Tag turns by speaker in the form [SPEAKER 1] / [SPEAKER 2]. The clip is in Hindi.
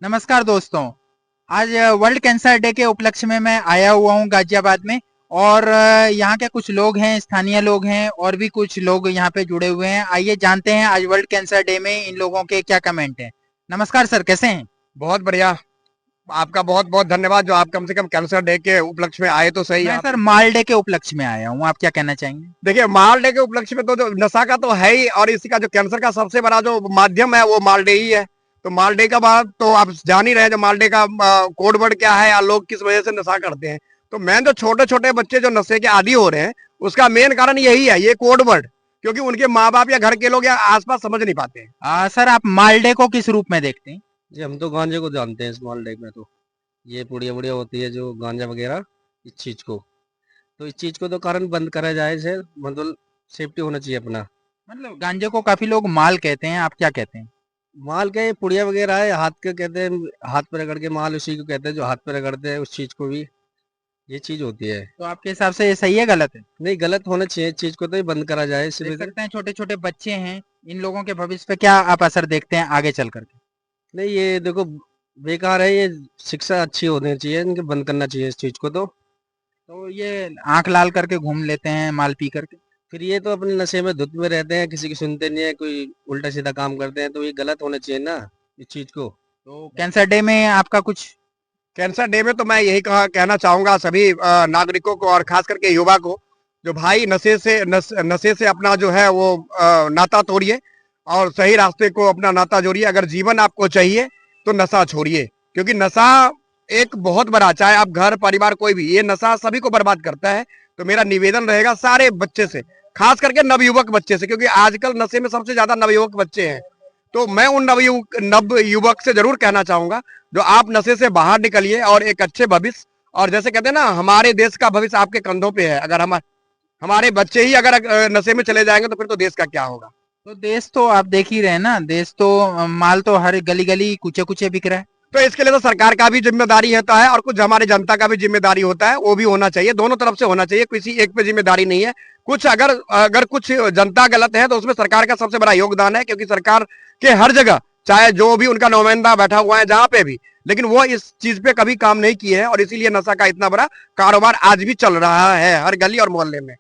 [SPEAKER 1] नमस्कार दोस्तों। आज वर्ल्ड कैंसर डे के उपलक्ष्य में मैं आया हुआ हूँ गाजियाबाद में। और यहाँ के कुछ लोग हैं, स्थानीय लोग हैं और भी कुछ लोग यहाँ पे जुड़े हुए हैं। आइए जानते हैं आज वर्ल्ड कैंसर डे में इन लोगों के क्या कमेंट हैं। नमस्कार सर, कैसे हैं?
[SPEAKER 2] बहुत बढ़िया। आपका बहुत बहुत धन्यवाद जो आप कम से कम कैंसर डे के उपलक्ष्य में आए तो सही
[SPEAKER 1] मैं
[SPEAKER 2] आप।
[SPEAKER 1] सर माल डे के उपलक्ष्य में आया हूँ, आप क्या कहना चाहेंगे?
[SPEAKER 2] देखिए, माल डे के उपलक्ष्य में तो जो नशा का तो है ही, और इसी का जो कैंसर का सबसे बड़ा जो माध्यम है वो माल डे ही है। तो माल डे का बाद तो आप जान ही रहे हैं जो माल डे का कोड वर्ड क्या है या लोग किस वजह से नशा करते हैं। तो मेन जो छोटे छोटे बच्चे जो नशे के आदी हो रहे हैं उसका मेन कारण यही है, ये कोड वर्ड, क्योंकि उनके माँ बाप या घर के लोग या आसपास समझ नहीं पाते हैं।
[SPEAKER 1] सर आप माल डे को किस रूप में देखते हैं?
[SPEAKER 3] जी, हम तो गांजे को जानते हैं स्मॉल लेग में। तो ये पुड़िया बुड़िया होती है जो गांजा वगैरह, इस चीज को, तो इस चीज को तो कारण बंद करा जाए से, मतलब सेफ्टी होना चाहिए अपना।
[SPEAKER 1] मतलब गांजे को काफी लोग माल कहते हैं, आप क्या कहते हैं?
[SPEAKER 3] माल क्या, ये पुड़िया वगैरह है, हाथ के कहते हैं, हाथ पे रगड़ के माल उसी को कहते हैं जो हाथ पे रगड़ते हैं, उस चीज को भी ये चीज होती है।
[SPEAKER 1] तो आपके हिसाब से ये सही है, गलत है?
[SPEAKER 3] नहीं, गलत होना चाहिए, इस चीज को तो ये बंद करा जाए इस
[SPEAKER 1] देख
[SPEAKER 3] वजह से।
[SPEAKER 1] सकते हैं छोटे छोटे बच्चे हैं, इन लोगों के भविष्य पे क्या आप असर देखते हैं आगे चल करके?
[SPEAKER 3] नहीं, ये देखो बेकार है, ये शिक्षा अच्छी होनी चाहिए, इनके बंद करना चाहिए इस चीज को।
[SPEAKER 1] तो ये आंख लाल करके घूम लेते हैं माल पी करके।
[SPEAKER 3] फिर ये तो अपने नशे में धुत में रहते हैं, किसी की सुनते नहीं है, कोई उल्टा सीधा काम करते हैं, तो ये गलत होना चाहिए ना इस चीज को।
[SPEAKER 1] तो कैंसर डे में आपका कुछ?
[SPEAKER 2] कैंसर डे में तो मैं यही कहना चाहूंगा सभी नागरिकों को और खास करके युवा को, जो भाई नशे से अपना जो है वो नाता तोड़िए और सही रास्ते को अपना नाता जोड़िए। अगर जीवन आपको चाहिए तो नशा छोड़िए, क्योंकि नशा एक बहुत बड़ा, चाहे आप घर परिवार कोई भी, ये नशा सभी को बर्बाद करता है। तो मेरा निवेदन रहेगा सारे बच्चे से, खास करके नवयुवक बच्चे से, क्योंकि आजकल नशे में सबसे ज्यादा नवयुवक बच्चे हैं। तो मैं उन नवयुवक से जरूर कहना चाहूंगा जो आप नशे से बाहर निकलिए और एक अच्छे भविष्य, और जैसे कहते हैं ना, हमारे देश का भविष्य आपके कंधों पे है। अगर हमारे बच्चे ही अगर नशे में चले जाएंगे तो फिर तो देश का क्या होगा।
[SPEAKER 1] तो देश तो आप देख ही रहे हैं ना, देश तो माल तो हर गली गली कुचे कुचे बिक रहा है।
[SPEAKER 2] तो इसके लिए तो सरकार का भी जिम्मेदारी होता है और कुछ हमारे जनता का भी जिम्मेदारी होता है, वो भी होना चाहिए, दोनों तरफ से होना चाहिए, किसी एक पे जिम्मेदारी नहीं है। कुछ अगर अगर कुछ जनता गलत है तो उसमें सरकार का सबसे बड़ा योगदान है, क्योंकि सरकार के हर जगह, चाहे जो भी उनका नुमाइंदा बैठा हुआ है जहां पे भी, लेकिन वो इस चीज पे कभी काम नहीं किए हैं, और इसीलिए नशा का इतना बड़ा कारोबार आज भी चल रहा है हर गली और मोहल्ले में।